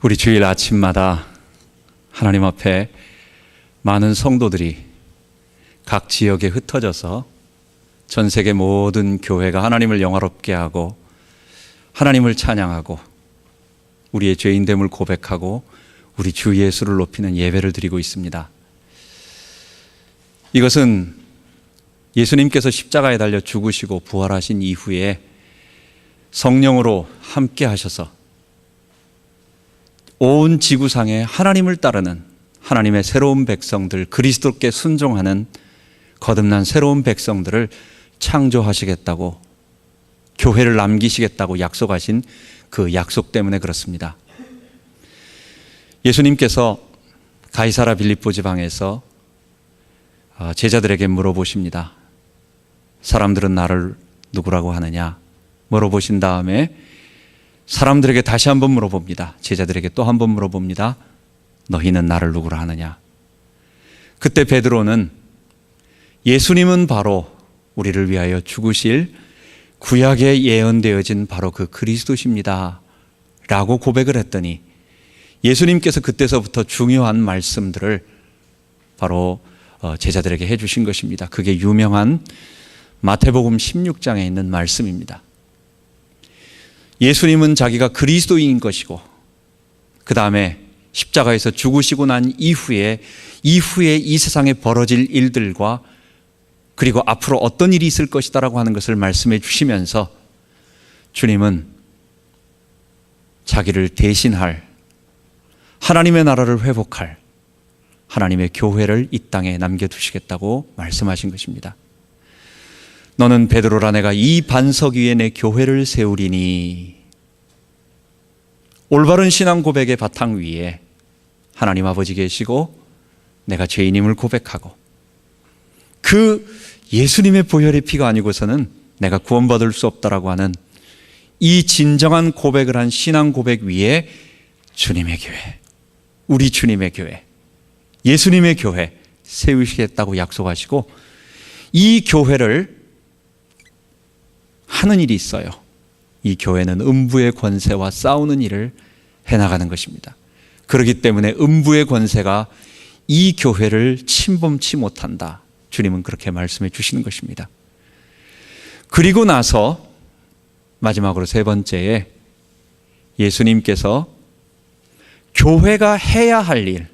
우리 주일 아침마다 하나님 앞에 많은 성도들이 각 지역에 흩어져서 전 세계 모든 교회가 하나님을 영화롭게 하고 하나님을 찬양하고 우리의 죄인됨을 고백하고 우리 주 예수를 높이는 예배를 드리고 있습니다. 이것은 예수님께서 십자가에 달려 죽으시고 부활하신 이후에 성령으로 함께 하셔서 온 지구상에 하나님을 따르는 하나님의 새로운 백성들, 그리스도께 순종하는 거듭난 새로운 백성들을 창조하시겠다고, 교회를 남기시겠다고 약속하신 그 약속 때문에 그렇습니다. 예수님께서 가이사라 빌립보 지방에서 제자들에게 물어보십니다. 사람들은 나를 누구라고 하느냐? 물어보신 다음에 사람들에게 다시 한번 물어봅니다. 제자들에게 또 한번 물어봅니다. 너희는 나를 누구라 하느냐? 그때 베드로는 예수님은 바로 우리를 위하여 죽으실 구약에 예언되어진 바로 그 그리스도십니다 라고 고백을 했더니 예수님께서 그때서부터 중요한 말씀들을 바로 제자들에게 해주신 것입니다. 그게 유명한 마태복음 16장에 있는 말씀입니다. 예수님은 자기가 그리스도인 것이고 그 다음에 십자가에서 죽으시고 난 이후에 이 세상에 벌어질 일들과 그리고 앞으로 어떤 일이 있을 것이다라고 하는 것을 말씀해 주시면서 주님은 자기를 대신할 하나님의 나라를 회복할 하나님의 교회를 이 땅에 남겨두시겠다고 말씀하신 것입니다. 너는 베드로라, 내가 이 반석 위에 내 교회를 세우리니. 올바른 신앙 고백의 바탕 위에 하나님 아버지 계시고 내가 죄인임을 고백하고 그 예수님의 보혈의 피가 아니고서는 내가 구원받을 수 없다라고 하는 이 진정한 고백을 한 신앙 고백 위에 주님의 교회, 우리 주님의 교회, 예수님의 교회 세우시겠다고 약속하시고 이 교회를 하는 일이 있어요. 이 교회는 음부의 권세와 싸우는 일을 해나가는 것입니다. 그렇기 때문에 음부의 권세가 이 교회를 침범치 못한다. 주님은 그렇게 말씀해 주시는 것입니다. 그리고 나서 마지막으로 세 번째에 예수님께서 교회가 해야 할 일,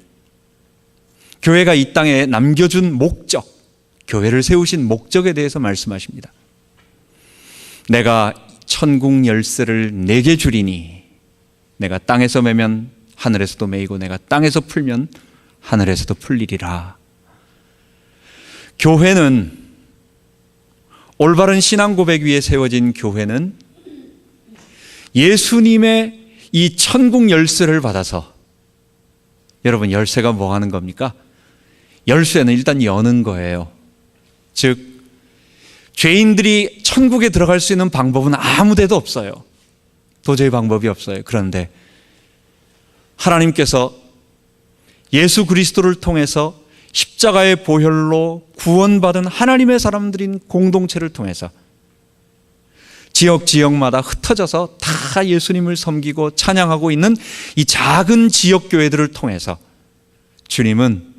교회가 이 땅에 남겨준 목적, 교회를 세우신 목적에 대해서 말씀하십니다. 내가 천국 열쇠를 내게 주리니, 내가 땅에서 매면 하늘에서도 매이고 내가 땅에서 풀면 하늘에서도 풀리리라. 교회는, 올바른 신앙 고백 위에 세워진 교회는 예수님의 이 천국 열쇠를 받아서, 여러분 열쇠가 뭐 하는 겁니까? 열쇠는 일단 여는 거예요. 즉 죄인들이 천국에 들어갈 수 있는 방법은 아무 데도 없어요. 도저히 방법이 없어요. 그런데 하나님께서 예수 그리스도를 통해서 십자가의 보혈로 구원받은 하나님의 사람들인 공동체를 통해서 지역마다 흩어져서 다 예수님을 섬기고 찬양하고 있는 이 작은 지역교회들을 통해서 주님은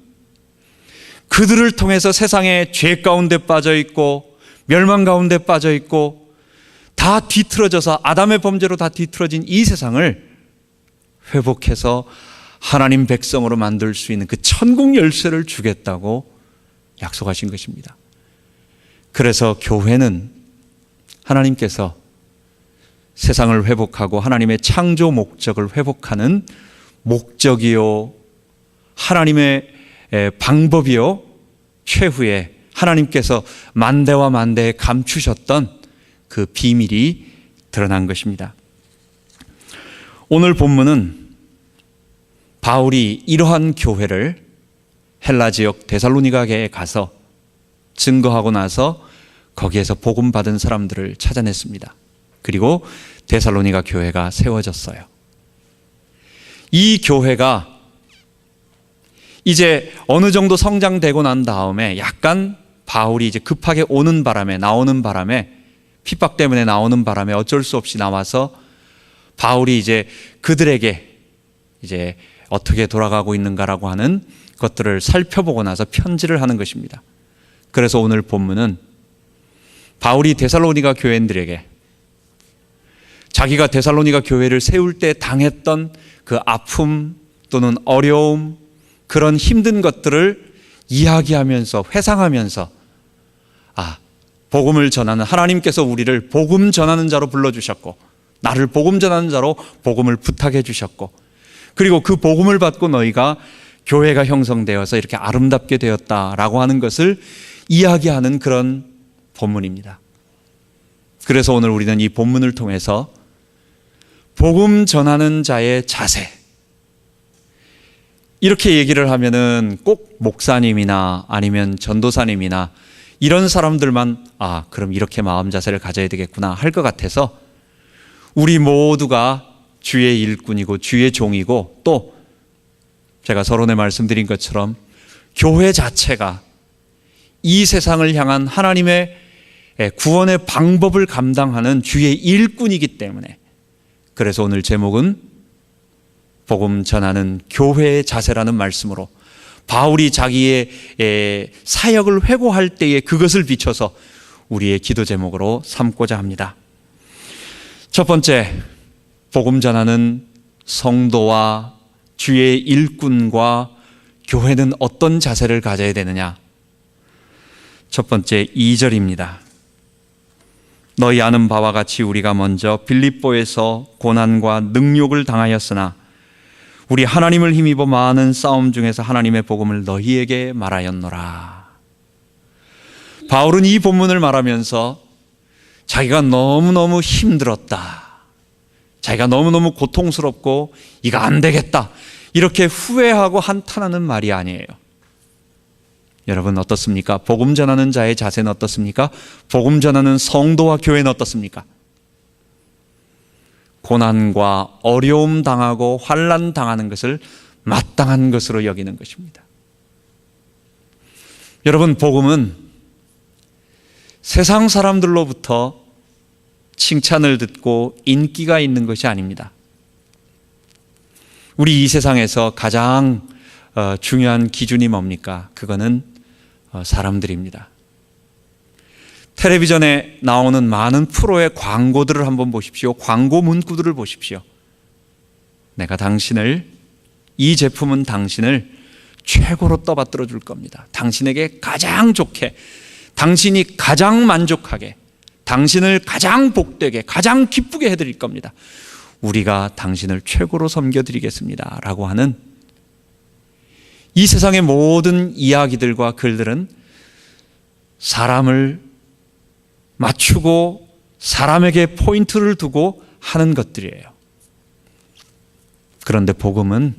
그들을 통해서 세상의 죄 가운데 빠져 있고 멸망 가운데 빠져 있고 다 뒤틀어져서 아담의 범죄로 다 뒤틀어진 이 세상을 회복해서 하나님 백성으로 만들 수 있는 그 천국 열쇠를 주겠다고 약속하신 것입니다. 그래서 교회는 하나님께서 세상을 회복하고 하나님의 창조 목적을 회복하는 목적이요, 하나님의 방법이요, 최후의 하나님께서 만대와 만대에 감추셨던 그 비밀이 드러난 것입니다. 오늘 본문은 바울이 이러한 교회를 헬라 지역 데살로니가에 가서 증거하고 나서 거기에서 복음 받은 사람들을 찾아냈습니다. 그리고 데살로니가 교회가 세워졌어요. 이 교회가 이제 어느 정도 성장되고 난 다음에 약간 바울이 이제 급하게 나오는 바람에 핍박 때문에 나오는 바람에 어쩔 수 없이 나와서 바울이 이제 그들에게 이제 어떻게 돌아가고 있는가라고 하는 것들을 살펴보고 나서 편지를 하는 것입니다. 그래서 오늘 본문은 바울이 데살로니가 교인들에게 자기가 데살로니가 교회를 세울 때 당했던 그 아픔 또는 어려움, 그런 힘든 것들을 이야기하면서 회상하면서 복음을 전하는, 하나님께서 우리를 복음 전하는 자로 불러주셨고 나를 복음 전하는 자로 복음을 부탁해 주셨고, 그리고 그 복음을 받고 너희가 교회가 형성되어서 이렇게 아름답게 되었다라고 하는 것을 이야기하는 그런 본문입니다. 그래서 오늘 우리는 이 본문을 통해서 복음 전하는 자의 자세, 이렇게 얘기를 하면은 꼭 목사님이나 아니면 전도사님이나 이런 사람들만 그럼 이렇게 마음 자세를 가져야 되겠구나 할 것 같아서, 우리 모두가 주의 일꾼이고 주의 종이고, 또 제가 서론에 말씀드린 것처럼 교회 자체가 이 세상을 향한 하나님의 구원의 방법을 감당하는 주의 일꾼이기 때문에, 그래서 오늘 제목은 복음 전하는 교회의 자세라는 말씀으로 바울이 자기의 사역을 회고할 때에 그것을 비춰서 우리의 기도 제목으로 삼고자 합니다. 첫 번째, 복음 전하는 성도와 주의 일꾼과 교회는 어떤 자세를 가져야 되느냐? 첫 번째 2절입니다. 너희 아는 바와 같이 우리가 먼저 빌립보에서 고난과 능욕을 당하였으나 우리 하나님을 힘입어 많은 싸움 중에서 하나님의 복음을 너희에게 말하였노라. 바울은 이 본문을 말하면서 자기가 너무너무 힘들었다, 자기가 너무너무 고통스럽고 이거 안 되겠다, 이렇게 후회하고 한탄하는 말이 아니에요. 여러분 어떻습니까? 복음 전하는 자의 자세는 어떻습니까? 복음 전하는 성도와 교회는 어떻습니까? 고난과 어려움 당하고 환난 당하는 것을 마땅한 것으로 여기는 것입니다. 여러분, 복음은 세상 사람들로부터 칭찬을 듣고 인기가 있는 것이 아닙니다. 우리 이 세상에서 가장 중요한 기준이 뭡니까? 그거는 사람들입니다. 텔레비전에 나오는 많은 프로의 광고들을 한번 보십시오. 광고 문구들을 보십시오. 내가 당신을, 이 제품은 당신을 최고로 떠받들어 줄 겁니다. 당신에게 가장 좋게, 당신이 가장 만족하게, 당신을 가장 복되게, 가장 기쁘게 해드릴 겁니다. 우리가 당신을 최고로 섬겨드리겠습니다 라고 하는 이 세상의 모든 이야기들과 글들은 사람을 맞추고 사람에게 포인트를 두고 하는 것들이에요. 그런데 복음은,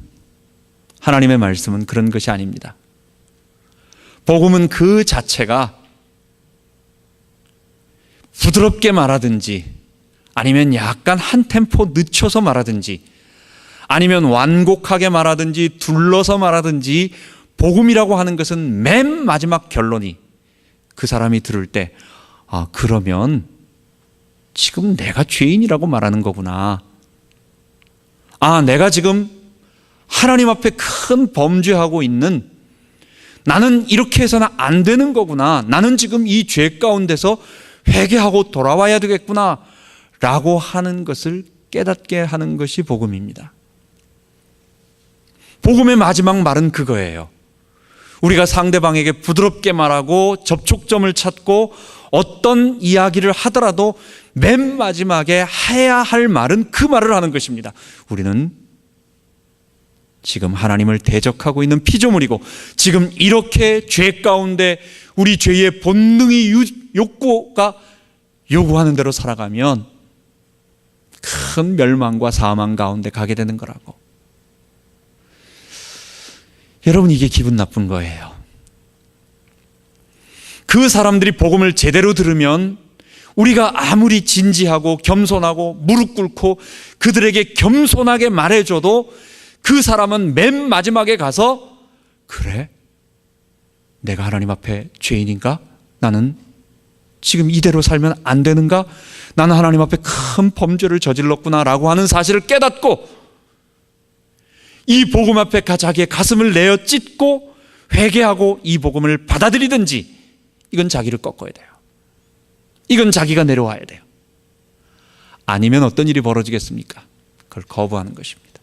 하나님의 말씀은 그런 것이 아닙니다. 복음은 그 자체가 부드럽게 말하든지 아니면 약간 한 템포 늦춰서 말하든지 아니면 완곡하게 말하든지 둘러서 말하든지, 복음이라고 하는 것은 맨 마지막 결론이 그 사람이 들을 때 그러면 지금 내가 죄인이라고 말하는 거구나. 내가 지금 하나님 앞에 큰 범죄하고 있는, 나는 이렇게 해서는 안 되는 거구나. 나는 지금 이 죄 가운데서 회개하고 돌아와야 되겠구나 라고 하는 것을 깨닫게 하는 것이 복음입니다. 복음의 마지막 말은 그거예요. 우리가 상대방에게 부드럽게 말하고 접촉점을 찾고 어떤 이야기를 하더라도 맨 마지막에 해야 할 말은 그 말을 하는 것입니다. 우리는 지금 하나님을 대적하고 있는 피조물이고 지금 이렇게 죄 가운데 우리 죄의 본능이 욕구가 요구하는 대로 살아가면 큰 멸망과 사망 가운데 가게 되는 거라고. 여러분, 이게 기분 나쁜 거예요. 그 사람들이 복음을 제대로 들으면 우리가 아무리 진지하고 겸손하고 무릎 꿇고 그들에게 겸손하게 말해줘도 그 사람은 맨 마지막에 가서, 그래? 내가 하나님 앞에 죄인인가? 나는 지금 이대로 살면 안 되는가? 나는 하나님 앞에 큰 범죄를 저질렀구나 라고 하는 사실을 깨닫고 이 복음 앞에 자기의 가슴을 내어 찢고 회개하고 이 복음을 받아들이든지, 이건 자기를 꺾어야 돼요. 이건 자기가 내려와야 돼요. 아니면 어떤 일이 벌어지겠습니까? 그걸 거부하는 것입니다.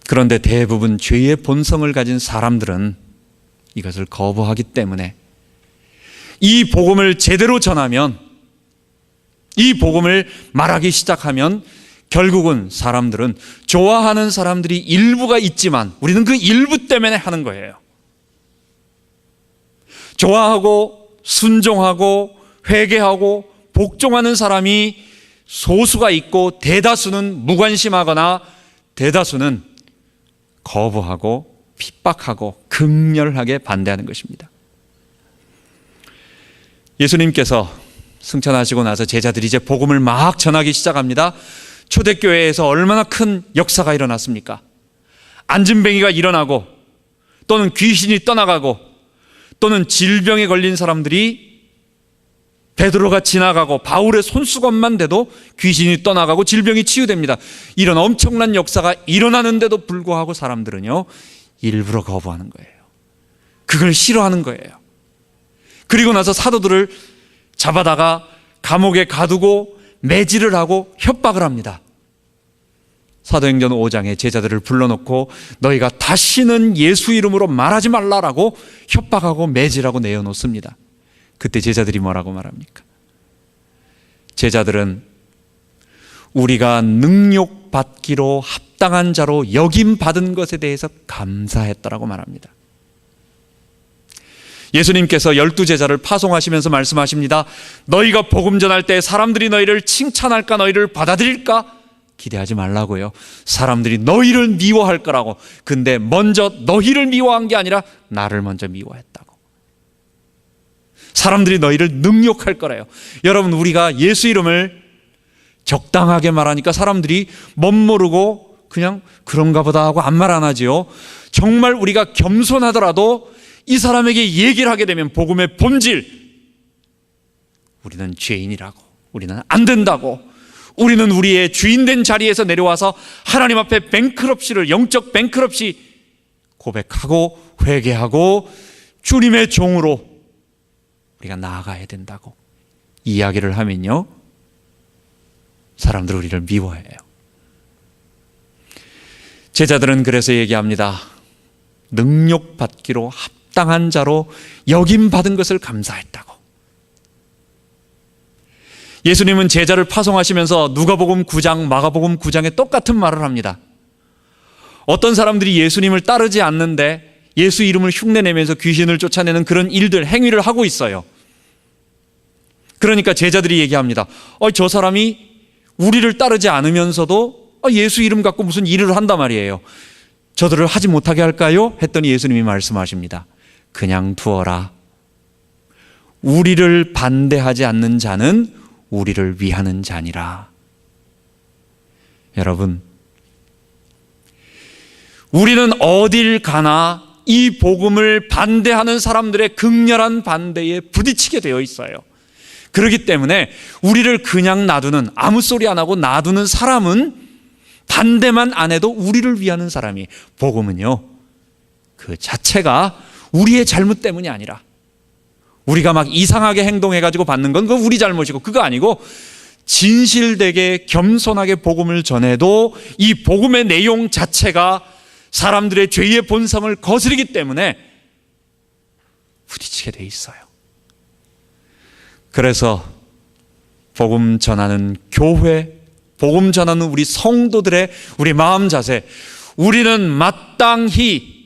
그런데 대부분 죄의 본성을 가진 사람들은 이것을 거부하기 때문에 이 복음을 제대로 전하면, 이 복음을 말하기 시작하면 결국은 사람들은, 좋아하는 사람들이 일부가 있지만 우리는 그 일부 때문에 하는 거예요. 좋아하고 순종하고 회개하고 복종하는 사람이 소수가 있고 대다수는 무관심하거나 대다수는 거부하고 핍박하고 극렬하게 반대하는 것입니다. 예수님께서 승천하시고 나서 제자들이 이제 복음을 막 전하기 시작합니다. 초대교회에서 얼마나 큰 역사가 일어났습니까? 안진뱅이가 일어나고, 또는 귀신이 떠나가고, 또는 질병에 걸린 사람들이 베드로가 지나가고 바울의 손수건만 대도 귀신이 떠나가고 질병이 치유됩니다. 이런 엄청난 역사가 일어나는데도 불구하고 사람들은요, 일부러 거부하는 거예요. 그걸 싫어하는 거예요. 그리고 나서 사도들을 잡아다가 감옥에 가두고 매질을 하고 협박을 합니다. 사도행전 5장에 제자들을 불러놓고 너희가 다시는 예수 이름으로 말하지 말라라고 협박하고 매질하고 내어놓습니다. 그때 제자들이 뭐라고 말합니까? 제자들은 우리가 능욕받기로 합당한 자로 여김받은 것에 대해서 감사했다라고 말합니다. 예수님께서 12제자를 파송하시면서 말씀하십니다. 너희가 복음 전할 때 사람들이 너희를 칭찬할까, 너희를 받아들일까 기대하지 말라고요. 사람들이 너희를 미워할 거라고. 근데 먼저 너희를 미워한 게 아니라 나를 먼저 미워했다고. 사람들이 너희를 능욕할 거래요. 여러분, 우리가 예수 이름을 적당하게 말하니까 사람들이 멋모르고 그냥 그런가 보다 하고 아무 말 안 하지요. 정말 우리가 겸손하더라도 이 사람에게 얘기를 하게 되면 복음의 본질, 우리는 죄인이라고, 우리는 안 된다고, 우리는 우리의 주인된 자리에서 내려와서 하나님 앞에 뱅크럽시를, 영적 뱅크럽시 고백하고 회개하고 주님의 종으로 우리가 나아가야 된다고 이야기를 하면요, 사람들 우리를 미워해요. 제자들은 그래서 얘기합니다. 능욕받기로 합당한 자로 여김받은 것을 감사했다고. 예수님은 제자를 파송하시면서 누가복음 9장, 마가복음 9장에 똑같은 말을 합니다. 어떤 사람들이 예수님을 따르지 않는데 예수 이름을 흉내내면서 귀신을 쫓아내는 그런 일들, 행위를 하고 있어요. 그러니까 제자들이 얘기합니다. 저 사람이 우리를 따르지 않으면서도 예수 이름 갖고 무슨 일을 한단 말이에요. 저들을 하지 못하게 할까요? 했더니 예수님이 말씀하십니다. 그냥 두어라. 우리를 반대하지 않는 자는 우리를 위하는 자니라. 여러분, 우리는 어딜 가나 이 복음을 반대하는 사람들의 극렬한 반대에 부딪히게 되어 있어요. 그렇기 때문에 우리를 그냥 놔두는, 아무 소리 안 하고 놔두는 사람은 반대만 안 해도 우리를 위하는 사람이, 복음은요, 그 자체가 우리의 잘못 때문이 아니라, 우리가 막 이상하게 행동해가지고 받는 건 그거 우리 잘못이고, 그거 아니고 진실되게 겸손하게 복음을 전해도 이 복음의 내용 자체가 사람들의 죄의 본성을 거스르기 때문에 부딪히게 돼 있어요. 그래서 복음 전하는 교회, 복음 전하는 우리 성도들의 우리 마음 자세, 우리는 마땅히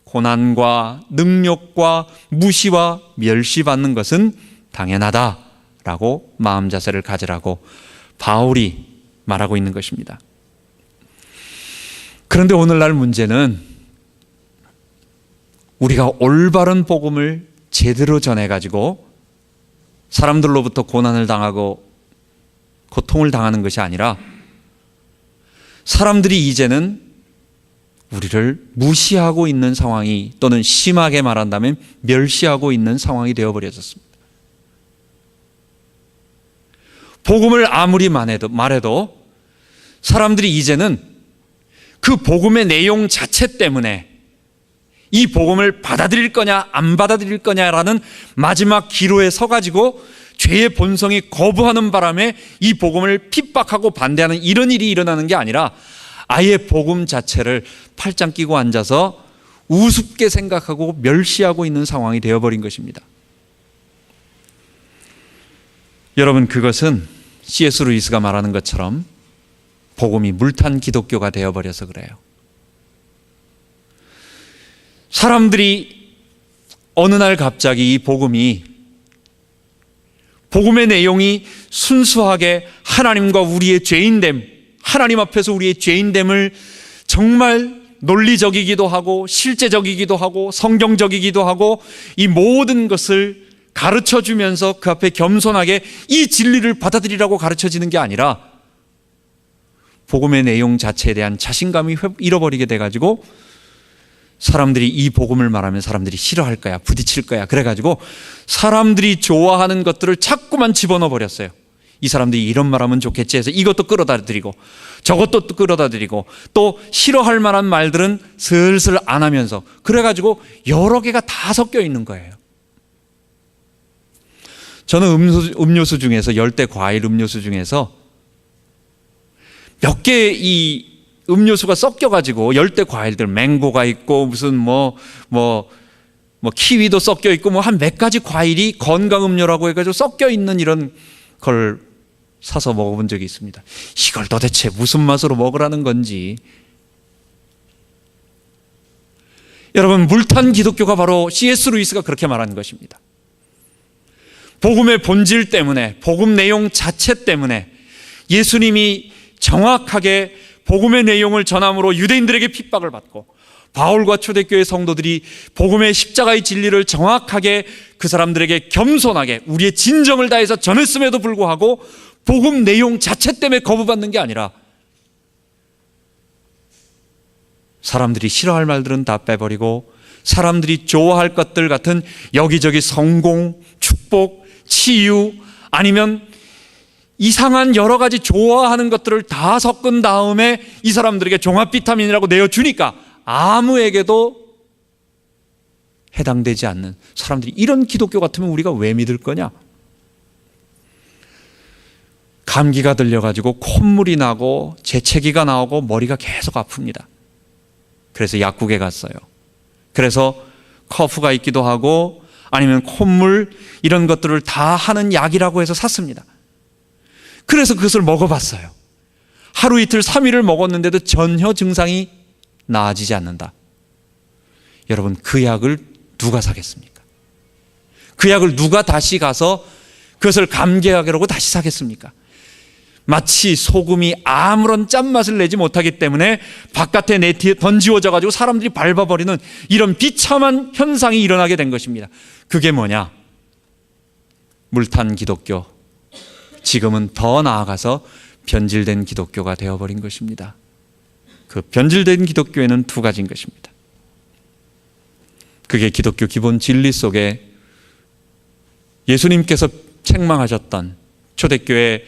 고난과 능욕과 무시와 멸시받는 것은 당연하다라고 마음 자세를 가지라고 바울이 말하고 있는 것입니다. 그런데 오늘날 문제는 우리가 올바른 복음을 제대로 전해가지고 사람들로부터 고난을 당하고 고통을 당하는 것이 아니라 사람들이 이제는 우리를 무시하고 있는 상황이, 또는 심하게 말한다면 멸시하고 있는 상황이 되어버려졌습니다. 복음을 아무리 말해도 사람들이 이제는 그 복음의 내용 자체 때문에 이 복음을 받아들일 거냐 안 받아들일 거냐라는 마지막 기로에 서가지고 죄의 본성이 거부하는 바람에 이 복음을 핍박하고 반대하는 이런 일이 일어나는 게 아니라 아예 복음 자체를 팔짱 끼고 앉아서 우습게 생각하고 멸시하고 있는 상황이 되어버린 것입니다. 여러분, 그것은 C.S. 루이스가 말하는 것처럼 복음이 물탄 기독교가 되어버려서 그래요. 사람들이 어느 날 갑자기 이 복음의 내용이 순수하게 하나님과 우리의 죄인됨, 하나님 앞에서 우리의 죄인됨을 정말 논리적이기도 하고 실제적이기도 하고 성경적이기도 하고 이 모든 것을 가르쳐 주면서 그 앞에 겸손하게 이 진리를 받아들이라고 가르쳐지는 게 아니라 복음의 내용 자체에 대한 자신감이 잃어버리게 돼가지고 사람들이 이 복음을 말하면 사람들이 싫어할 거야, 부딪힐 거야, 그래가지고 사람들이 좋아하는 것들을 자꾸만 집어넣어 버렸어요. 이 사람들이 이런 말하면 좋겠지 해서 이것도 끌어다 드리고 저것도 또 끌어다 드리고 또 싫어할 만한 말들은 슬슬 안 하면서 그래가지고 여러 개가 다 섞여 있는 거예요. 저는 음료수 중에서 열대 과일 음료수 중에서 몇 개 이 음료수가 섞여가지고 열대 과일들 맹고가 있고 무슨 뭐 키위도 섞여 있고 뭐 한 몇 가지 과일이 건강 음료라고 해가지고 섞여 있는 이런 걸 사서 먹어본 적이 있습니다. 이걸 도대체 무슨 맛으로 먹으라는 건지. 여러분, 물탄 기독교가 바로 C.S. 루이스가 그렇게 말한 것입니다. 복음의 본질 때문에, 복음 내용 자체 때문에 예수님이 정확하게 복음의 내용을 전함으로 유대인들에게 핍박을 받고 바울과 초대교회 성도들이 복음의 십자가의 진리를 정확하게 그 사람들에게 겸손하게 우리의 진정을 다해서 전했음에도 불구하고 복음 내용 자체 때문에 거부받는 게 아니라 사람들이 싫어할 말들은 다 빼버리고 사람들이 좋아할 것들 같은 여기저기 성공, 축복, 치유 아니면 이상한 여러 가지 좋아하는 것들을 다 섞은 다음에 이 사람들에게 종합 비타민이라고 내어주니까 아무에게도 해당되지 않는 사람들이 이런 기독교 같으면 우리가 왜 믿을 거냐? 감기가 들려가지고 콧물이 나고 재채기가 나오고 머리가 계속 아픕니다. 그래서 약국에 갔어요. 그래서 커프가 있기도 하고 아니면 콧물 이런 것들을 다 하는 약이라고 해서 샀습니다. 그래서 그것을 먹어봤어요. 하루 이틀 3일을 먹었는데도 전혀 증상이 나아지지 않는다. 여러분, 그 약을 누가 사겠습니까? 그 약을 누가 다시 가서 그것을 감개하라고 다시 사겠습니까? 마치 소금이 아무런 짠맛을 내지 못하기 때문에 바깥에 던지워져 가지고 사람들이 밟아버리는 이런 비참한 현상이 일어나게 된 것입니다. 그게 뭐냐? 물탄 기독교, 지금은 더 나아가서 변질된 기독교가 되어버린 것입니다. 그 변질된 기독교에는 두 가지인 것입니다. 그게 기독교 기본 진리 속에 예수님께서 책망하셨던 초대교회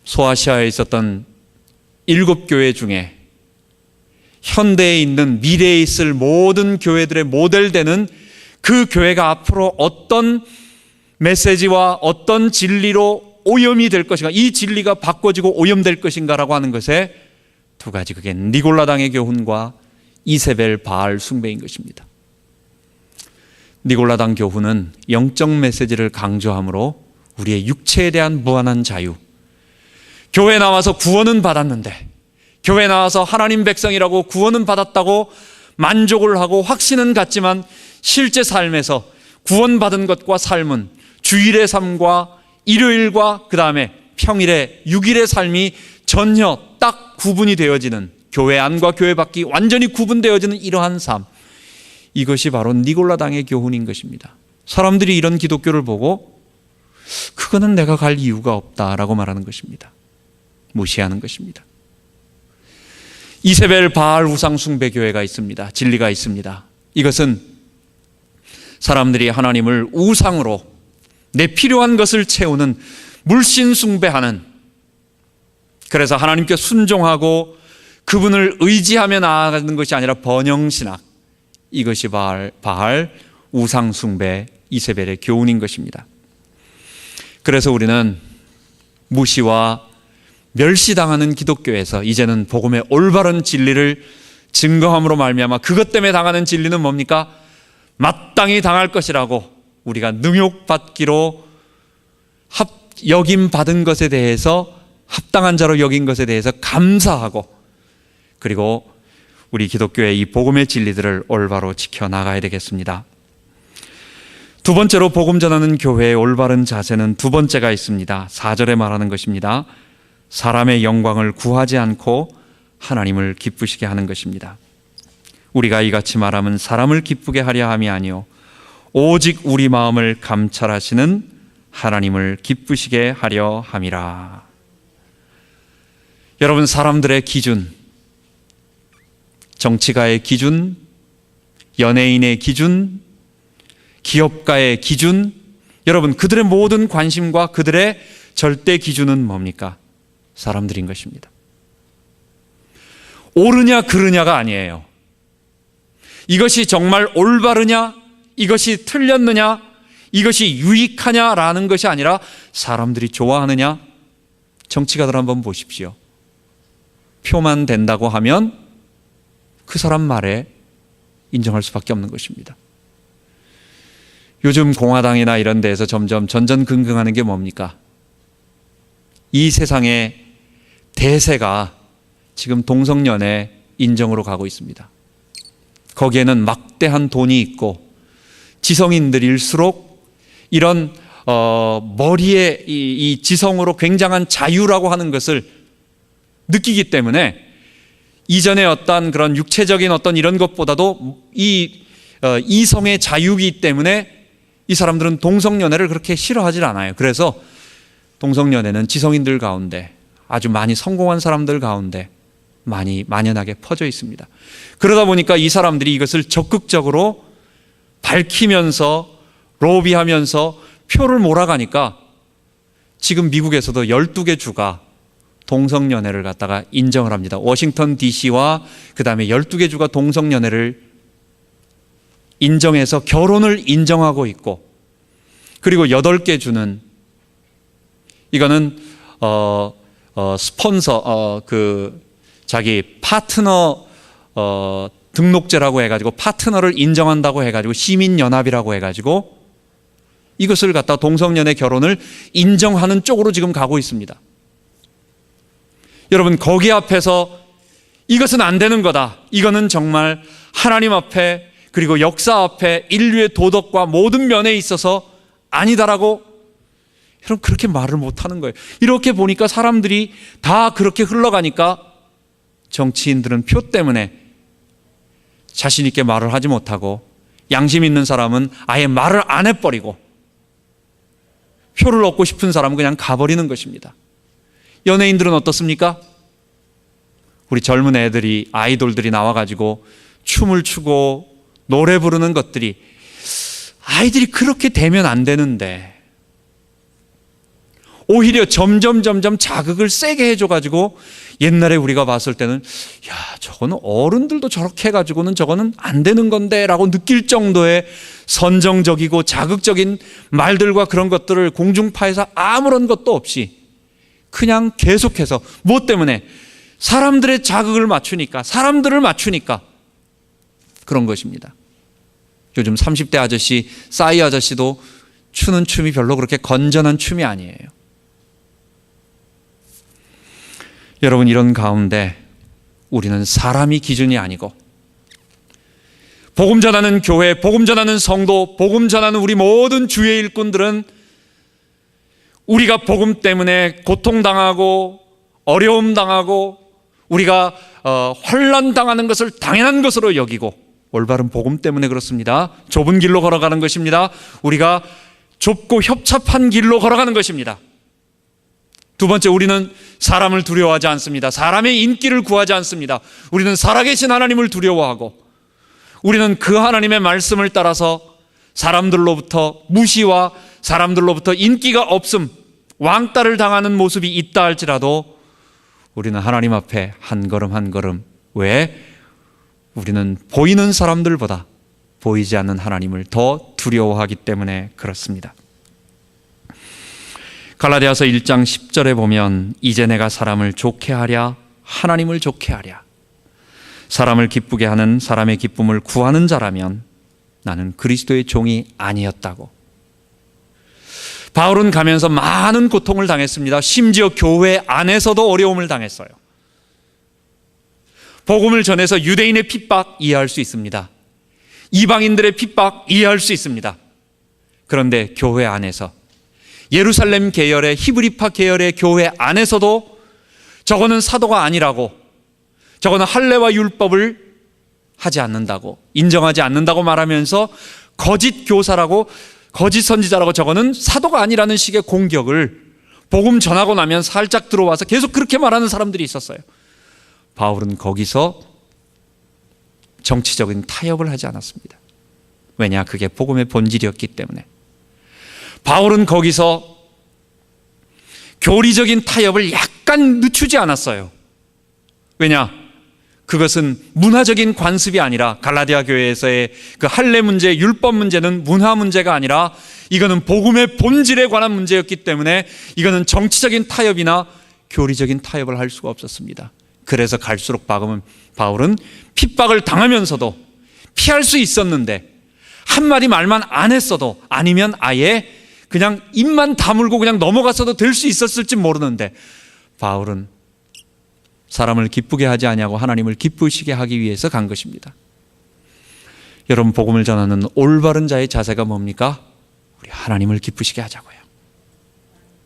소아시아에 있었던 7교회 중에 현대에 있는 미래에 있을 모든 교회들의 모델되는 그 교회가 앞으로 어떤 메시지와 어떤 진리로 오염이 될 것인가, 이 진리가 바꿔지고 오염될 것인가라고 하는 것에 두 가지, 그게 니골라당의 교훈과 이세벨 바알 숭배인 것입니다. 니골라당 교훈은 영적 메시지를 강조하므로 우리의 육체에 대한 무한한 자유, 교회 나와서 구원은 받았는데 교회 나와서 하나님 백성이라고 구원은 받았다고 만족을 하고 확신은 갖지만 실제 삶에서 구원받은 것과 삶은 주일의 삶과 일요일과 그 다음에 평일의 6일의 삶이 전혀 딱 구분이 되어지는, 교회 안과 교회 밖이 완전히 구분되어지는 이러한 삶, 이것이 바로 니골라당의 교훈인 것입니다. 사람들이 이런 기독교를 보고 그거는 내가 갈 이유가 없다라고 말하는 것입니다. 무시하는 것입니다. 이세벨 바알 우상 숭배 교회가 있습니다. 진리가 있습니다. 이것은 사람들이 하나님을 우상으로 내 필요한 것을 채우는 물신 숭배하는, 그래서 하나님께 순종하고 그분을 의지하며 나아가는 것이 아니라 번영신학, 이것이 바알 우상 숭배 이세벨의 교훈인 것입니다. 그래서 우리는 무시와 멸시당하는 기독교에서 이제는 복음의 올바른 진리를 증거함으로 말미암아 그것 때문에 당하는 진리는 뭡니까? 마땅히 당할 것이라고 우리가 능욕받기로 여김받은 것에 대해서, 합당한 자로 여긴 것에 대해서 감사하고, 그리고 우리 기독교의 이 복음의 진리들을 올바로 지켜나가야 되겠습니다. 두 번째로 복음 전하는 교회의 올바른 자세는 두 번째가 있습니다. 4절에 말하는 것입니다. 사람의 영광을 구하지 않고 하나님을 기쁘시게 하는 것입니다. 우리가 이같이 말하면 사람을 기쁘게 하려 함이 아니요 오직 우리 마음을 감찰하시는 하나님을 기쁘시게 하려 함이라. 여러분, 사람들의 기준, 정치가의 기준, 연예인의 기준, 기업가의 기준, 여러분, 그들의 모든 관심과 그들의 절대 기준은 뭡니까? 사람들인 것입니다. 옳으냐 그르냐가 아니에요. 이것이 정말 올바르냐, 이것이 틀렸느냐, 이것이 유익하냐라는 것이 아니라 사람들이 좋아하느냐. 정치가들 한번 보십시오. 표만 된다고 하면 그 사람 말에 인정할 수밖에 없는 것입니다. 요즘 공화당이나 이런 데에서 점점 전전긍긍하는 게 뭡니까? 이 세상의 대세가 지금 동성연애 인정으로 가고 있습니다. 거기에는 막대한 돈이 있고 지성인들일수록 이런 머리에 이 지성으로 굉장한 자유라고 하는 것을 느끼기 때문에 이전에 어떤 그런 육체적인 어떤 이런 것보다도 이 이성의 자유이기 때문에 이 사람들은 동성연애를 그렇게 싫어하지 않아요. 그래서 동성연애는 지성인들 가운데, 아주 많이 성공한 사람들 가운데 많이 만연하게 퍼져 있습니다. 그러다 보니까 이 사람들이 이것을 적극적으로 밝히면서 로비하면서 표를 몰아가니까 지금 미국에서도 12개 주가 동성연애를 갖다가 인정을 합니다. 워싱턴 DC와 그 다음에 12개 주가 동성연애를 인정해서 결혼을 인정하고 있고, 그리고 8개 주는 이거는 스폰서 자기 파트너 등록제라고 해가지고 파트너를 인정한다고 해가지고 시민연합이라고 해가지고 이것을 갖다 동성연애 결혼을 인정하는 쪽으로 지금 가고 있습니다. 여러분, 거기 앞에서 이것은 안 되는 거다, 이거는 정말 하나님 앞에 그리고 역사 앞에 인류의 도덕과 모든 면에 있어서 아니다라고 여러분 그렇게 말을 못하는 거예요. 이렇게 보니까 사람들이 다 그렇게 흘러가니까 정치인들은 표 때문에 자신 있게 말을 하지 못하고, 양심 있는 사람은 아예 말을 안 해버리고, 표를 얻고 싶은 사람은 그냥 가버리는 것입니다. 연예인들은 어떻습니까? 우리 젊은 애들이, 아이돌들이 나와가지고 춤을 추고 노래 부르는 것들이 아이들이 그렇게 되면 안 되는데 오히려 점점 자극을 세게 해줘가지고, 옛날에 우리가 봤을 때는 야, 저거는 어른들도 저렇게 해가지고는 저거는 안 되는 건데 라고 느낄 정도의 선정적이고 자극적인 말들과 그런 것들을 공중파에서 아무런 것도 없이 그냥 계속해서, 무엇 때문에? 사람들의 자극을 맞추니까, 사람들을 맞추니까 그런 것입니다. 요즘 30대 아저씨, 싸이 아저씨도 추는 춤이 별로 그렇게 건전한 춤이 아니에요. 여러분, 이런 가운데 우리는 사람이 기준이 아니고 복음 전하는 교회, 복음 전하는 성도, 복음 전하는 우리 모든 주의 일꾼들은 우리가 복음 때문에 고통당하고 어려움 당하고 우리가 환난 당하는 것을 당연한 것으로 여기고, 올바른 복음 때문에 그렇습니다. 좁은 길로 걸어가는 것입니다. 우리가 좁고 협착한 길로 걸어가는 것입니다. 두 번째, 우리는 사람을 두려워하지 않습니다. 사람의 인기를 구하지 않습니다. 우리는 살아계신 하나님을 두려워하고, 우리는 그 하나님의 말씀을 따라서 사람들로부터 무시와 사람들로부터 인기가 없음, 왕따를 당하는 모습이 있다 할지라도 우리는 하나님 앞에 한 걸음 한 걸음, 왜? 우리는 보이는 사람들보다 보이지 않는 하나님을 더 두려워하기 때문에 그렇습니다. 갈라디아서 1장 10절에 보면 이제 내가 사람을 좋게 하랴 하나님을 좋게 하랴. 사람을 기쁘게 하는 사람의 기쁨을 구하는 자라면 나는 그리스도의 종이 아니었다고. 바울은 가면서 많은 고통을 당했습니다. 심지어 교회 안에서도 어려움을 당했어요. 복음을 전해서 유대인의 핍박 이해할 수 있습니다. 이방인들의 핍박 이해할 수 있습니다. 그런데 교회 안에서 예루살렘 계열의 히브리파 계열의 교회 안에서도 저거는 사도가 아니라고, 저거는 할례와 율법을 하지 않는다고, 인정하지 않는다고 말하면서 거짓 교사라고, 거짓 선지자라고, 저거는 사도가 아니라는 식의 공격을 복음 전하고 나면 살짝 들어와서 계속 그렇게 말하는 사람들이 있었어요. 바울은 거기서 정치적인 타협을 하지 않았습니다. 왜냐? 그게 복음의 본질이었기 때문에. 바울은 거기서 교리적인 타협을 약간 늦추지 않았어요. 왜냐? 그것은 문화적인 관습이 아니라, 갈라디아 교회에서의 그 할례 문제, 율법 문제는 문화 문제가 아니라 이거는 복음의 본질에 관한 문제였기 때문에 이거는 정치적인 타협이나 교리적인 타협을 할 수가 없었습니다. 그래서 갈수록 바울은 핍박을 당하면서도 피할 수 있었는데, 한마디 말만 안 했어도, 아니면 아예 그냥 입만 다물고 그냥 넘어갔어도 될 수 있었을지 모르는데, 바울은 사람을 기쁘게 하지 아니하고 하나님을 기쁘시게 하기 위해서 간 것입니다. 여러분, 복음을 전하는 올바른 자의 자세가 뭡니까? 우리 하나님을 기쁘시게 하자고요.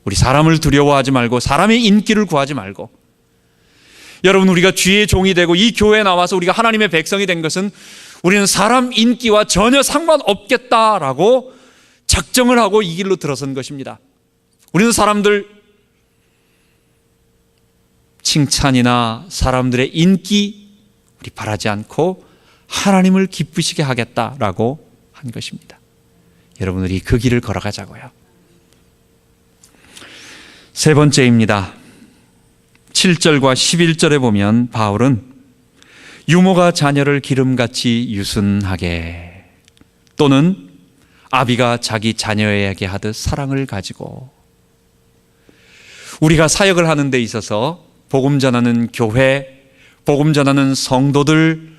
우리 사람을 두려워하지 말고 사람의 인기를 구하지 말고. 여러분, 우리가 주의 종이 되고 이 교회에 나와서 우리가 하나님의 백성이 된 것은 우리는 사람 인기와 전혀 상관없겠다라고 작정을 하고 이 길로 들어선 것입니다. 우리는 사람들 칭찬이나 사람들의 인기 우리 바라지 않고 하나님을 기쁘시게 하겠다라고 한 것입니다. 여러분, 우리 그 길을 걸어가자고요. 세 번째입니다. 7절과 11절에 보면 바울은 유모가 자녀를 기름같이 유순하게, 또는 아비가 자기 자녀에게 하듯 사랑을 가지고, 우리가 사역을 하는 데 있어서 복음 전하는 교회, 복음 전하는 성도들,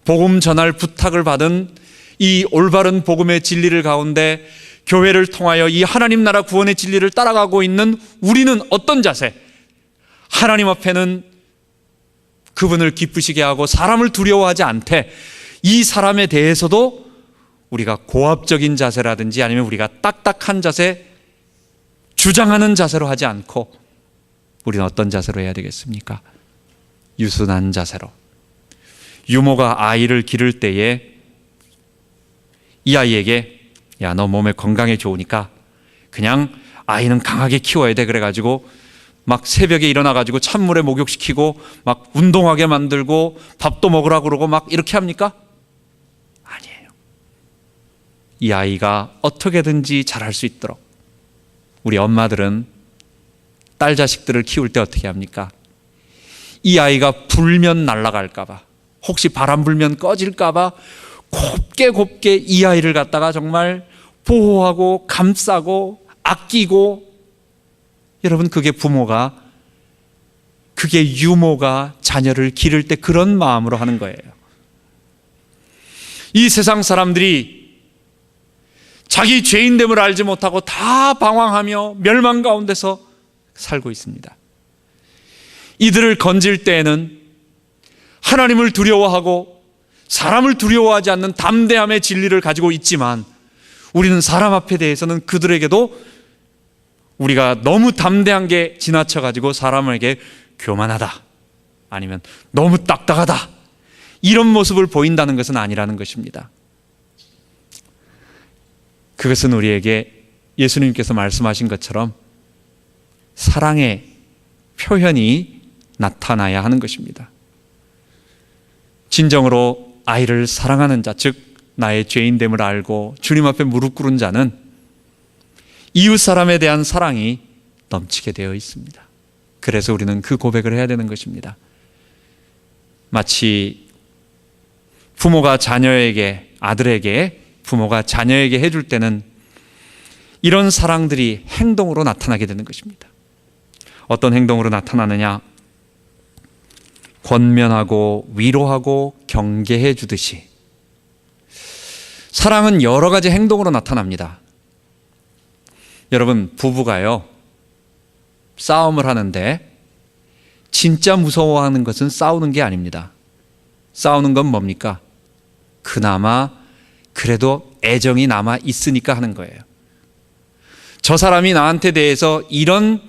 복음 전할 부탁을 받은 이 올바른 복음의 진리를 가운데 교회를 통하여 이 하나님 나라 구원의 진리를 따라가고 있는 우리는 어떤 자세? 하나님 앞에는 그분을 기쁘시게 하고 사람을 두려워하지 않되, 이 사람에 대해서도 우리가 고압적인 자세라든지 아니면 우리가 딱딱한 자세, 주장하는 자세로 하지 않고 우리는 어떤 자세로 해야 되겠습니까? 유순한 자세로. 유모가 아이를 기를 때에 이 아이에게, 야, 너 몸에 건강에 좋으니까 그냥 아이는 강하게 키워야 돼, 그래가지고 막 새벽에 일어나가지고 찬물에 목욕시키고 막 운동하게 만들고 밥도 먹으라고 그러고 막 이렇게 합니까? 아니에요. 이 아이가 어떻게든지 잘할 수 있도록, 우리 엄마들은 딸 자식들을 키울 때 어떻게 합니까? 이 아이가 불면 날아갈까봐, 혹시 바람 불면 꺼질까봐 곱게 이 아이를 갖다가 정말 보호하고 감싸고 아끼고, 여러분, 그게 부모가, 그게 유모가 자녀를 기를 때 그런 마음으로 하는 거예요. 이 세상 사람들이 자기 죄인됨을 알지 못하고 다 방황하며 멸망 가운데서 살고 있습니다. 이들을 건질 때에는 하나님을 두려워하고 사람을 두려워하지 않는 담대함의 진리를 가지고 있지만, 우리는 사람 앞에 대해서는 그들에게도 우리가 너무 담대한 게 지나쳐가지고 사람에게 교만하다, 아니면 너무 딱딱하다, 이런 모습을 보인다는 것은 아니라는 것입니다. 그것은 우리에게 예수님께서 말씀하신 것처럼 사랑의 표현이 나타나야 하는 것입니다. 진정으로 아이를 사랑하는 자, 즉 나의 죄인됨을 알고 주님 앞에 무릎 꿇은 자는 이웃 사람에 대한 사랑이 넘치게 되어 있습니다. 그래서 우리는 그 고백을 해야 되는 것입니다. 마치 부모가 자녀에게, 아들에게 부모가 자녀에게 해줄 때는 이런 사랑들이 행동으로 나타나게 되는 것입니다. 어떤 행동으로 나타나느냐? 권면하고 위로하고 경계해 주듯이. 사랑은 여러 가지 행동으로 나타납니다. 여러분, 부부가요, 싸움을 하는데 진짜 무서워하는 것은 싸우는 게 아닙니다. 싸우는 건 뭡니까? 그나마 그래도 애정이 남아 있으니까 하는 거예요. 저 사람이 나한테 대해서 이런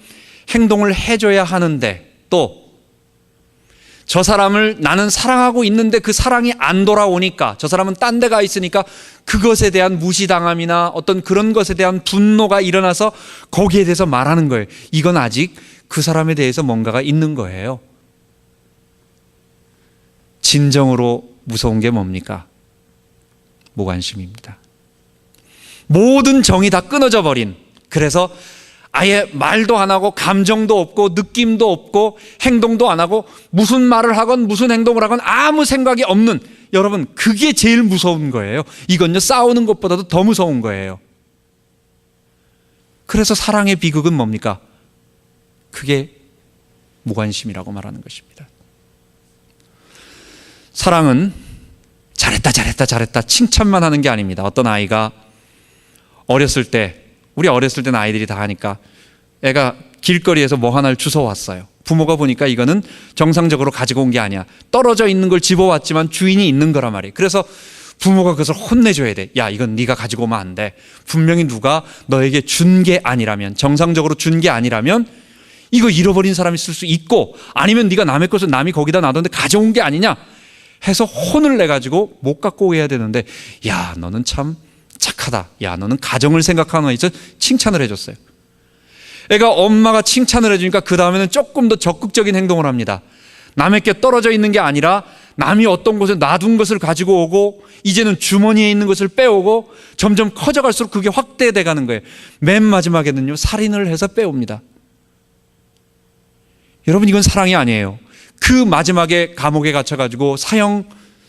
행동을 해줘야 하는데, 또 저 사람을 나는 사랑하고 있는데 그 사랑이 안 돌아오니까, 저 사람은 딴 데 가 있으니까 그것에 대한 무시당함이나 어떤 그런 것에 대한 분노가 일어나서 거기에 대해서 말하는 거예요. 이건 아직 그 사람에 대해서 뭔가가 있는 거예요. 진정으로 무서운 게 뭡니까? 무관심입니다. 모든 정이 다 끊어져 버린, 그래서 아예 말도 안 하고 감정도 없고 느낌도 없고 행동도 안 하고 무슨 말을 하건 무슨 행동을 하건 아무 생각이 없는, 여러분, 그게 제일 무서운 거예요. 이건요, 싸우는 것보다도 더 무서운 거예요. 그래서 사랑의 비극은 뭡니까? 그게 무관심이라고 말하는 것입니다. 사랑은 잘했다 잘했다 잘했다 칭찬만 하는 게 아닙니다. 어떤 아이가 어렸을 때, 우리 어렸을 때는 아이들이 다 하니까, 애가 길거리에서 뭐 하나를 주워왔어요. 부모가 보니까 이거는 정상적으로 가지고 온 게 아니야. 떨어져 있는 걸 집어왔지만 주인이 있는 거란 말이에요. 그래서 부모가 그것을 혼내줘야 돼. 야, 이건 네가 가지고 오면 안 돼. 분명히 누가 너에게 준 게 아니라면, 정상적으로 준 게 아니라면 이거 잃어버린 사람이 있을 수 있고, 아니면 네가 남의 것을 남이 거기다 놔뒀는데 가져온 게 아니냐 해서 혼을 내가지고 못 갖고 오게 해야 되는데, 야, 너는 참 착하다. 야, 너는 가정을 생각하는 아이죠. 칭찬을 해줬어요. 애가 엄마가 칭찬을 해주니까 그 다음에는 조금 더 적극적인 행동을 합니다. 남에게 떨어져 있는 게 아니라 남이 어떤 곳에 놔둔 것을 가지고 오고, 이제는 주머니에 있는 것을 빼오고, 점점 커져갈수록 그게 확대돼 가는 거예요. 맨 마지막에는요, 살인을 해서 빼옵니다. 여러분, 이건 사랑이 아니에요. 그 마지막에 감옥에 갇혀가지고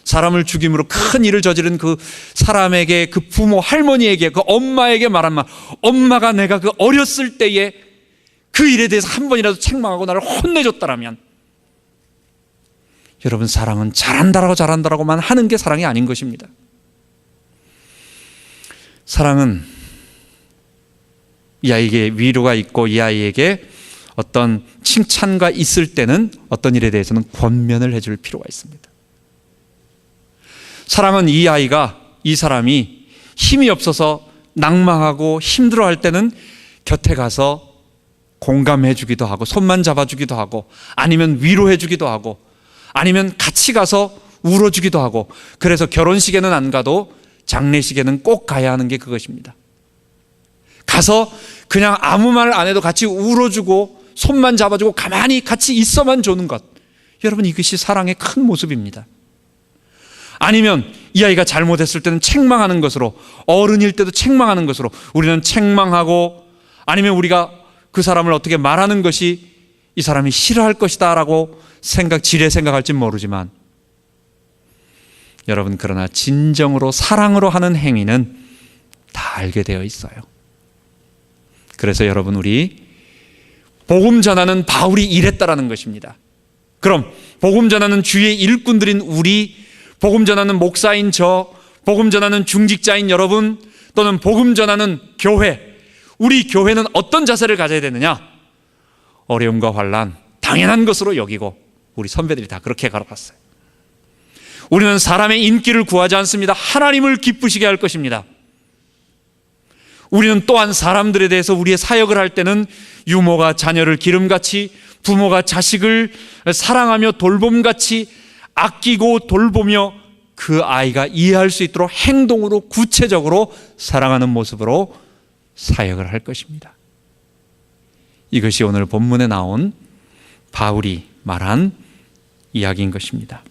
사람을 죽임으로 큰 일을 저지른 그 사람에게, 그 부모 할머니에게, 그 엄마에게 말한 말, 엄마가 내가 그 어렸을 때에 그 일에 대해서 한 번이라도 책망하고 나를 혼내줬다라면, 여러분, 사랑은 잘한다라고만 하는 게 사랑이 아닌 것입니다. 사랑은 이 아이에게 위로가 있고, 이 아이에게 어떤 칭찬가 있을 때는 어떤 일에 대해서는 권면을 해줄 필요가 있습니다. 사랑은 이 아이가, 이 사람이 힘이 없어서 낭망하고 힘들어할 때는 곁에 가서 공감해 주기도 하고, 손만 잡아주기도 하고, 아니면 위로해 주기도 하고, 아니면 같이 가서 울어주기도 하고, 그래서 결혼식에는 안 가도 장례식에는 꼭 가야 하는 게 그것입니다. 가서 그냥 아무 말 안 해도 같이 울어주고 손만 잡아주고 가만히 같이 있어만 주는 것, 여러분, 이것이 사랑의 큰 모습입니다. 아니면 이 아이가 잘못했을 때는 책망하는 것으로, 어른일 때도 책망하는 것으로, 우리는 책망하고, 아니면 우리가 그 사람을 어떻게 말하는 것이 이 사람이 싫어할 것이다 라고 지레 생각할진 모르지만, 여러분, 그러나 진정으로 사랑으로 하는 행위는 다 알게 되어 있어요. 그래서 여러분, 우리 복음 전하는 바울이 이랬다라는 것입니다. 그럼 복음 전하는 주의 일꾼들인 우리, 복음 전하는 목사인 저, 복음 전하는 중직자인 여러분, 또는 복음 전하는 교회, 우리 교회는 어떤 자세를 가져야 되느냐? 어려움과 환난 당연한 것으로 여기고, 우리 선배들이 다 그렇게 걸어갔어요. 우리는 사람의 인기를 구하지 않습니다. 하나님을 기쁘시게 할 것입니다. 우리는 또한 사람들에 대해서 우리의 사역을 할 때는 유모가 자녀를 기름같이, 부모가 자식을 사랑하며 돌봄같이 아끼고 돌보며 그 아이가 이해할 수 있도록 행동으로 구체적으로 사랑하는 모습으로 사역을 할 것입니다. 이것이 오늘 본문에 나온 바울이 말한 이야기인 것입니다.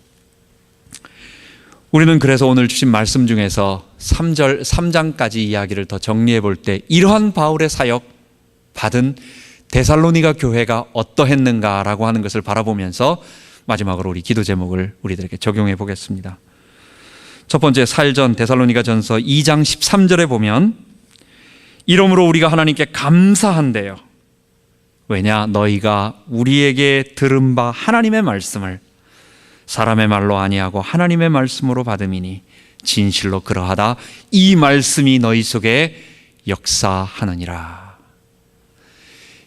우리는 그래서 오늘 주신 말씀 중에서 3장까지 이야기를 더 정리해 볼 때, 이러한 바울의 사역, 받은 데살로니가 교회가 어떠했는가라고 하는 것을 바라보면서 마지막으로 우리 기도 제목을 우리들에게 적용해 보겠습니다. 첫 번째, 사일전 데살로니가 전서 2장 13절에 보면 이러므로 우리가 하나님께 감사한대요. 왜냐? 너희가 우리에게 들은 바 하나님의 말씀을 사람의 말로 아니하고 하나님의 말씀으로 받음이니 진실로 그러하다. 이 말씀이 너희 속에 역사하느니라.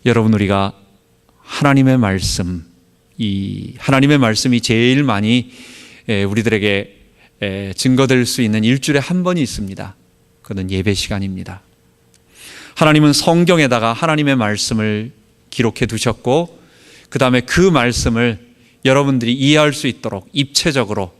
여러분, 우리가 하나님의 말씀, 이 하나님의 말씀이 제일 많이 우리들에게 증거될 수 있는 일주일에 한 번이 있습니다. 그건 예배 시간입니다. 하나님은 성경에다가 하나님의 말씀을 기록해 두셨고, 그 다음에 그 말씀을 여러분들이 이해할 수 있도록 입체적으로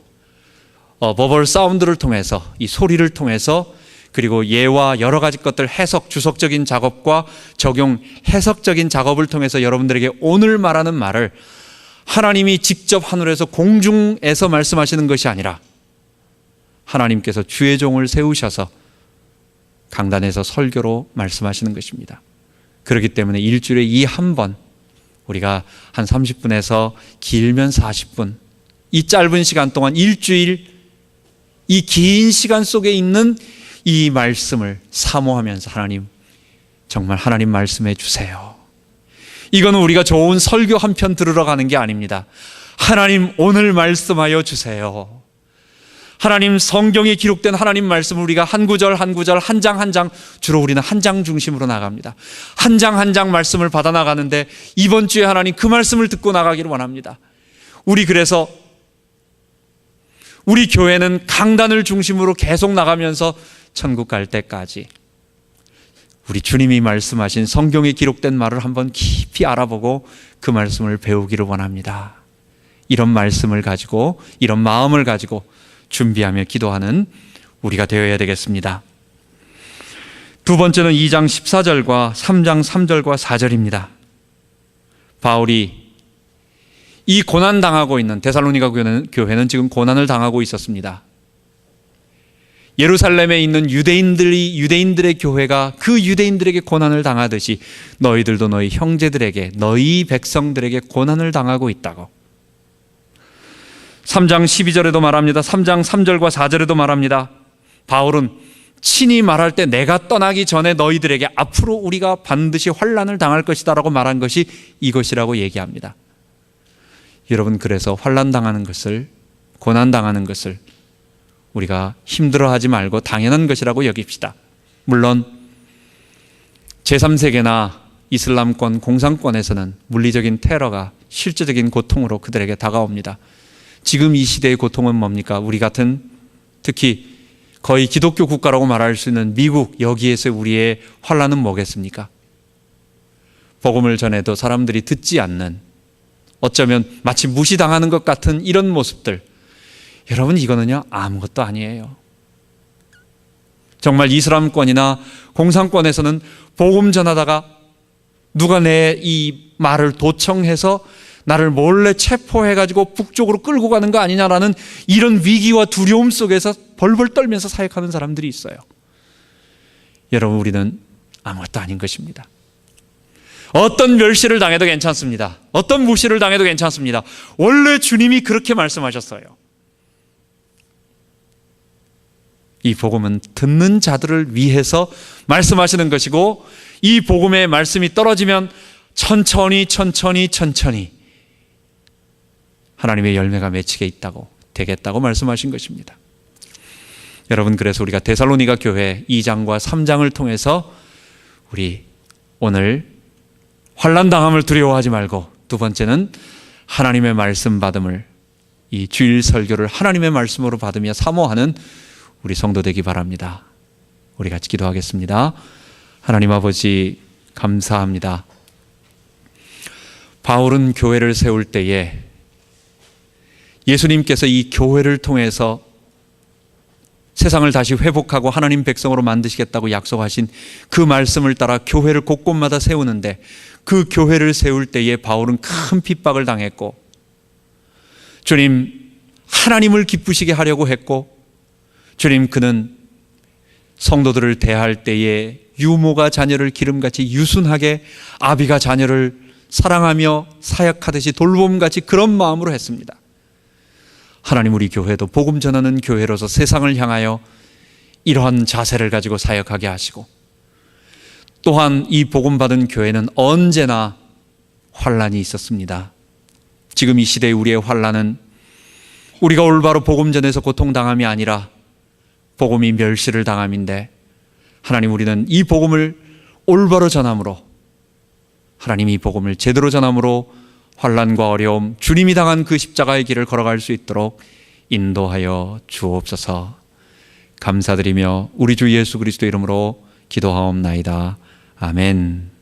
버벌 사운드를 통해서, 이 소리를 통해서, 그리고 예와 여러 가지 것들 해석, 주석적인 작업과 적용, 해석적인 작업을 통해서 여러분들에게 오늘 말하는 말을 하나님이 직접 하늘에서 공중에서 말씀하시는 것이 아니라 하나님께서 주의 종을 세우셔서 강단에서 설교로 말씀하시는 것입니다. 그렇기 때문에 일주일에 이 한 번, 우리가 한 30분에서 길면 40분, 이 짧은 시간 동안 일주일, 이 긴 시간 속에 있는 이 말씀을 사모하면서 하나님, 정말 하나님 말씀해 주세요. 이거는 우리가 좋은 설교 한 편 들으러 가는 게 아닙니다. 하나님 오늘 말씀하여 주세요. 하나님 성경에 기록된 하나님 말씀을 우리가 한 구절 한 구절, 한 장 한 장, 주로 우리는 한 장 중심으로 나갑니다. 한 장 한 장 말씀을 받아 나가는데 이번 주에 하나님 그 말씀을 듣고 나가기를 원합니다. 그래서 우리 교회는 강단을 중심으로 계속 나가면서 천국 갈 때까지 우리 주님이 말씀하신 성경에 기록된 말을 한번 깊이 알아보고 그 말씀을 배우기를 원합니다. 이런 말씀을 가지고, 이런 마음을 가지고 준비하며 기도하는 우리가 되어야 되겠습니다. 두 번째는 2장 14절과 3장 3절과 4절입니다. 바울이 이 고난당하고 있는 데살로니가 교회는 지금 고난을 당하고 있었습니다. 예루살렘에 있는 유대인들의 교회가 그 유대인들에게 고난을 당하듯이 너희들도 너희 형제들에게, 너희 백성들에게 고난을 당하고 있다고. 3장 12절에도 말합니다. 3장 3절과 4절에도 말합니다. 바울은 친히 말할 때 내가 떠나기 전에 너희들에게 앞으로 우리가 반드시 환난을 당할 것이다 라고 말한 것이 이것이라고 얘기합니다. 여러분, 그래서 환난 당하는 것을, 고난 당하는 것을 우리가 힘들어하지 말고 당연한 것이라고 여깁시다. 물론 제3세계나 이슬람권, 공산권에서는 물리적인 테러가 실제적인 고통으로 그들에게 다가옵니다. 지금 이 시대의 고통은 뭡니까? 우리 같은, 특히 거의 기독교 국가라고 말할 수 있는 미국, 여기에서 우리의 환난은 뭐겠습니까? 복음을 전해도 사람들이 듣지 않는, 어쩌면 마치 무시당하는 것 같은 이런 모습들. 여러분, 이거는요 아무것도 아니에요. 정말 이슬람권이나 공산권에서는 복음 전하다가 누가 내 이 말을 도청해서 나를 몰래 체포해가지고 북쪽으로 끌고 가는 거 아니냐라는 이런 위기와 두려움 속에서 벌벌 떨면서 사역하는 사람들이 있어요. 여러분, 우리는 아무것도 아닌 것입니다. 어떤 멸시를 당해도 괜찮습니다. 어떤 무시를 당해도 괜찮습니다. 원래 주님이 그렇게 말씀하셨어요. 이 복음은 듣는 자들을 위해서 말씀하시는 것이고, 이 복음의 말씀이 떨어지면 천천히 하나님의 열매가 맺히게 있다고, 되겠다고 말씀하신 것입니다. 여러분, 그래서 우리가 데살로니가 교회 2장과 3장을 통해서 우리 오늘 환난당함을 두려워하지 말고, 두 번째는 하나님의 말씀 받음을, 이 주일 설교를 하나님의 말씀으로 받으며 사모하는 우리 성도 되기 바랍니다. 우리 같이 기도하겠습니다. 하나님 아버지, 감사합니다. 바울은 교회를 세울 때에 예수님께서 이 교회를 통해서 세상을 다시 회복하고 하나님 백성으로 만드시겠다고 약속하신 그 말씀을 따라 교회를 곳곳마다 세우는데, 그 교회를 세울 때에 바울은 큰 핍박을 당했고, 주님, 하나님을 기쁘시게 하려고 했고, 주님, 그는 성도들을 대할 때에 유모가 자녀를 기름같이 유순하게 아비가 자녀를 사랑하며 사역하듯이 돌봄같이 그런 마음으로 했습니다. 하나님, 우리 교회도 복음 전하는 교회로서 세상을 향하여 이러한 자세를 가지고 사역하게 하시고, 또한 이 복음 받은 교회는 언제나 환난이 있었습니다. 지금 이 시대의 우리의 환난은 우리가 올바로 복음 전해서 고통당함이 아니라 복음이 멸시를 당함인데, 하나님, 우리는 이 복음을 올바로 전함으로, 하나님 이 복음을 제대로 전함으로 환난과 어려움, 주님이 당한 그 십자가의 길을 걸어갈 수 있도록 인도하여 주옵소서. 감사드리며 우리 주 예수 그리스도 이름으로 기도하옵나이다. 아멘.